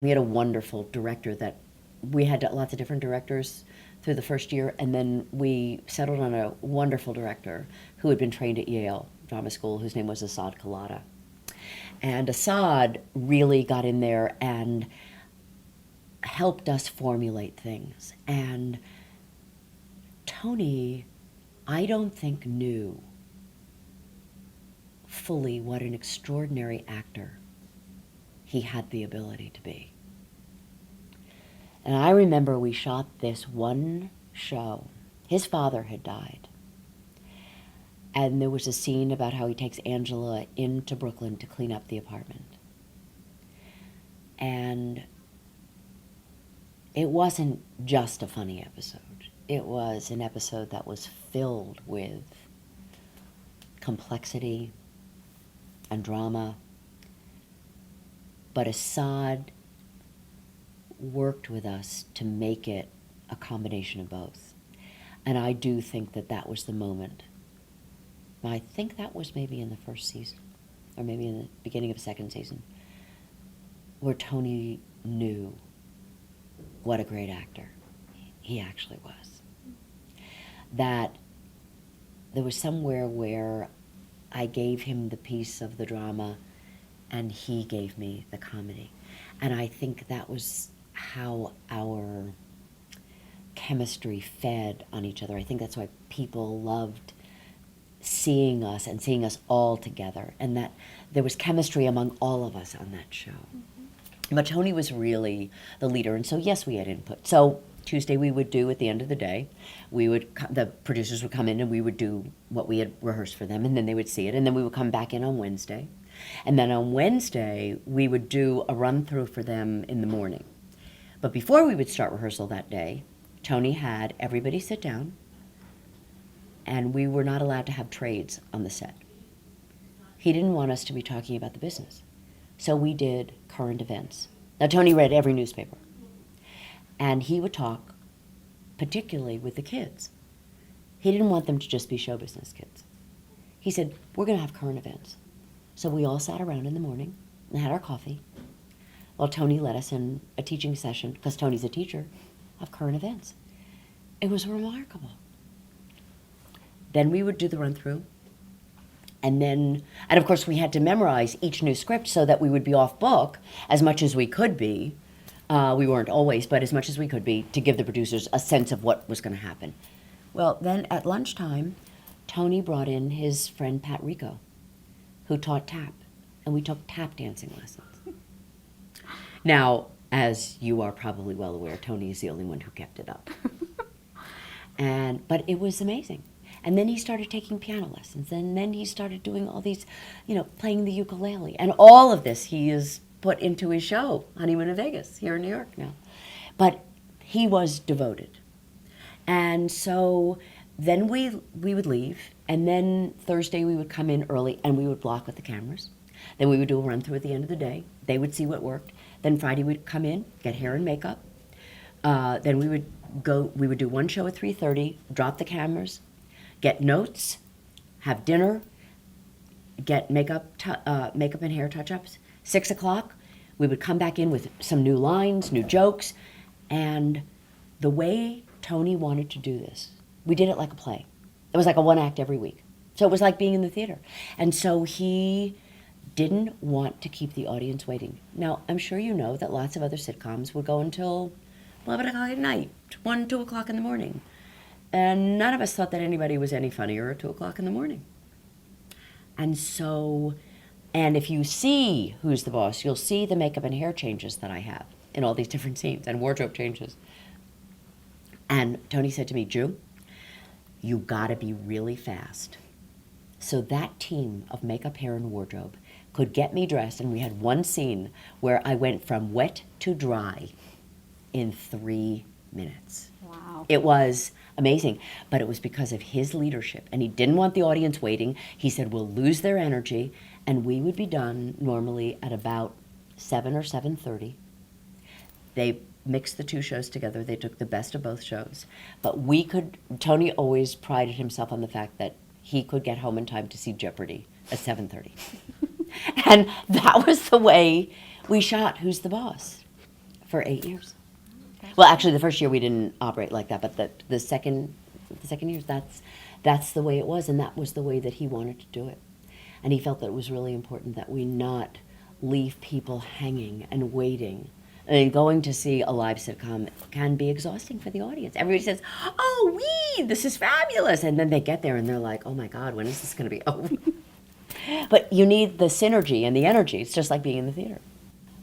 We had a wonderful director that we had lots of different directors through the first year, and then we settled on a wonderful director who had been trained at Yale Drama School, whose name was Assad Kalata. And Assad really got in there and helped us formulate things. And Tony, I don't think, knew fully what an extraordinary actor he had the ability to be. And I remember we shot this one show. His father had died. And there was a scene about how he takes Angela into Brooklyn to clean up the apartment. And it wasn't just a funny episode. It was an episode that was filled with complexity and drama. But Assad worked with us to make it a combination of both. And I do think that that was the moment. I think that was maybe in the first season, or maybe in the beginning of the second season, where Tony knew what a great actor he actually was. That there was somewhere where I gave him the piece of the drama and he gave me the comedy. And I think that was how our chemistry fed on each other. I think that's why people loved seeing us and seeing us all together, and that there was chemistry among all of us on that show. Mm-hmm. But Tony was really the leader, and so yes, we had input. So Tuesday we would do, at the end of the day, the producers would come in and we would do what we had rehearsed for them, and then they would see it, and then we would come back in on Wednesday. And then on Wednesday, we would do a run-through for them in the morning. But before we would start rehearsal that day, Tony had everybody sit down, and we were not allowed to have trades on the set. He didn't want us to be talking about the business. So we did current events. Now, Tony read every newspaper. And he would talk particularly with the kids. He didn't want them to just be show business kids. He said, we're going to have current events. So we all sat around in the morning and had our coffee while Tony led us in a teaching session, because Tony's a teacher, of current events. It was remarkable. Then we would do the run-through. And of course we had to memorize each new script so that we would be off book as much as we could be. We weren't always, but as much as we could be, to give the producers a sense of what was going to happen. Well, then at lunchtime, Tony brought in his friend Pat Rico, who taught tap, and we took tap dancing lessons. Now, as you are probably well aware, Tony is the only one who kept it up. But it was amazing. And then he started taking piano lessons, and then he started doing all these, playing the ukulele. And all of this he has put into his show, Honeymoon in Vegas, here in New York now. But he was devoted. And so then we would leave, and then Thursday we would come in early, and we would block with the cameras. Then we would do a run-through at the end of the day. They would see what worked. Then Friday we'd come in, get hair and makeup. Then we would do one show at 3:30, drop the cameras, get notes, have dinner, get makeup and hair touch-ups. 6 o'clock, we would come back in with some new lines, new jokes, and the way Tony wanted to do this, we did it like a play. It was like a one act every week. So it was like being in the theater. And so he didn't want to keep the audience waiting. Now, I'm sure you know that lots of other sitcoms would go until 11 o'clock at night, 1, 2 o'clock in the morning. And none of us thought that anybody was any funnier at 2 o'clock in the morning. And so, and if you see Who's the Boss, you'll see the makeup and hair changes that I have in all these different scenes, and wardrobe changes. And Tony said to me, Ju, you gotta be really fast. So that team of makeup, hair, and wardrobe could get me dressed, and we had one scene where I went from wet to dry in 3 minutes. Wow. It was amazing, but it was because of his leadership, and he didn't want the audience waiting. He said, we'll lose their energy, and we would be done normally at about 7 or 7:30. They mixed the two shows together. They took the best of both shows. But Tony always prided himself on the fact that he could get home in time to see Jeopardy at 7:30. And that was the way we shot Who's the Boss. for 8 years. Well, actually, the first year we didn't operate like that, but the second year, that's the way it was, and that was the way that he wanted to do it. And he felt that it was really important that we not leave people hanging and waiting. And going to see a live sitcom can be exhausting for the audience. Everybody says, "Oh, this is fabulous," and then they get there and they're like, "Oh my God, when is this going to be over?" But you need the synergy and the energy. It's just like being in the theater.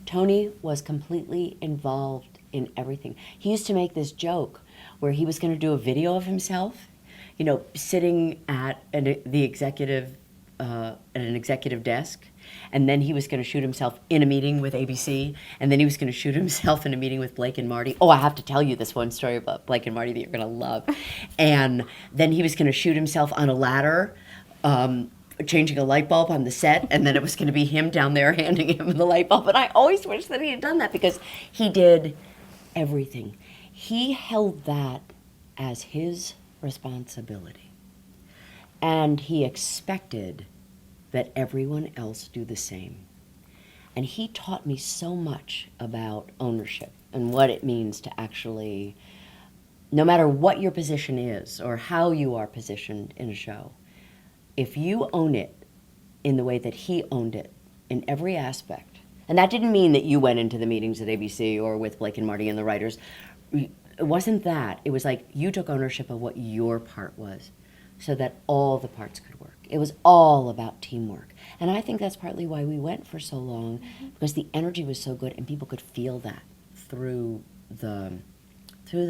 Tony was completely involved in everything. He used to make this joke where he was going to do a video of himself, sitting at the executive at an executive desk, and then he was going to shoot himself in a meeting with ABC, and then he was going to shoot himself in a meeting with Blake and Marty. Oh, I have to tell you this one story about Blake and Marty that you're going to love. And then he was going to shoot himself on a ladder, changing a light bulb on the set, and then it was going to be him down there handing him the light bulb. And I always wish that he had done that, because he did everything. He held that as his responsibility. And he expected that everyone else do the same. And he taught me so much about ownership and what it means to actually, no matter what your position is or how you are positioned in a show, if you own it in the way that he owned it in every aspect, and that didn't mean that you went into the meetings at ABC or with Blake and Marty and the writers. It wasn't that. It was like you took ownership of what your part was so that all the parts could work. It was all about teamwork. And I think that's partly why we went for so long, because the energy was so good and people could feel that through the show,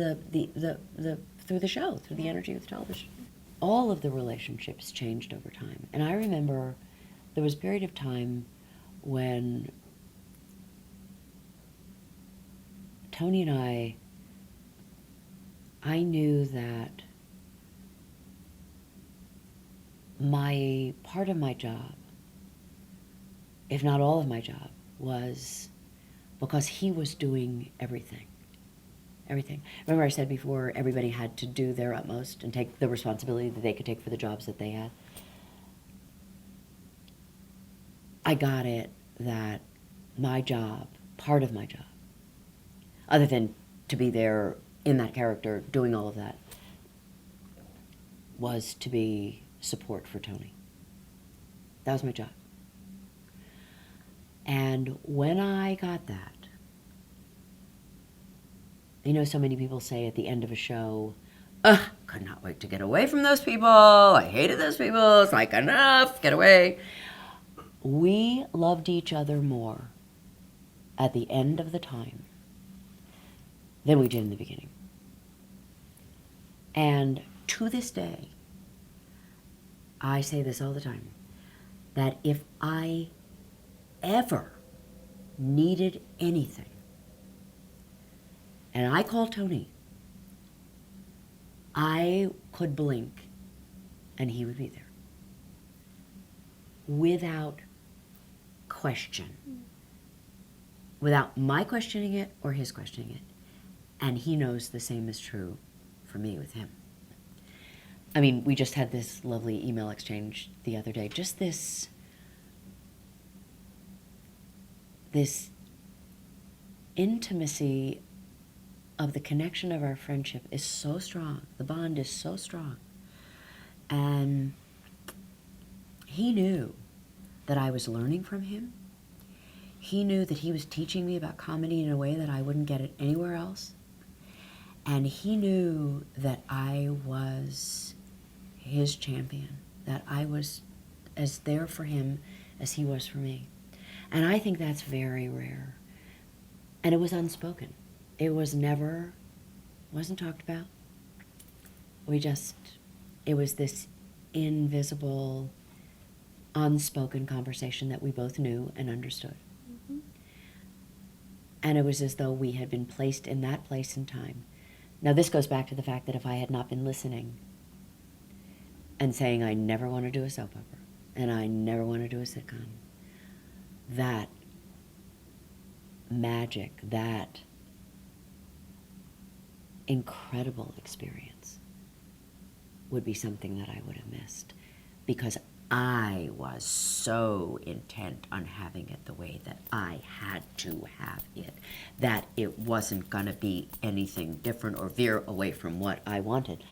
through the energy of the television. All of the relationships changed over time. And I remember there was a period of time when Tony and I knew that my part of my job, if not all of my job, was because he was doing everything. Everything. Remember I said before, everybody had to do their utmost and take the responsibility that they could take for the jobs that they had. I got it that my job, part of my job, other than to be there in that character doing all of that, was to be support for Tony. That was my job. And when I got that, so many people say at the end of a show, could not wait to get away from those people. I hated those people. It's like, enough, get away. We loved each other more at the end of the time than we did in the beginning. And to this day, I say this all the time, that if I ever needed anything, and I called Tony, I could blink and he would be there. Without question. Without my questioning it or his questioning it. And he knows the same is true for me with him. I mean, we just had this lovely email exchange the other day. Just this intimacy of the connection of our friendship is so strong. The bond is so strong. And he knew that I was learning from him. He knew that he was teaching me about comedy in a way that I wouldn't get it anywhere else. And he knew that I was his champion, that I was as there for him as he was for me. And I think that's very rare. And it was unspoken. It wasn't talked about. It was this invisible, unspoken conversation that we both knew and understood. Mm-hmm. And it was as though we had been placed in that place and time. Now this goes back to the fact that if I had not been listening and saying I never want to do a soap opera and I never want to do a sitcom, that magic, that incredible experience would be something that I would have missed, because I was so intent on having it the way that I had to have it, that it wasn't going to be anything different or veer away from what I wanted.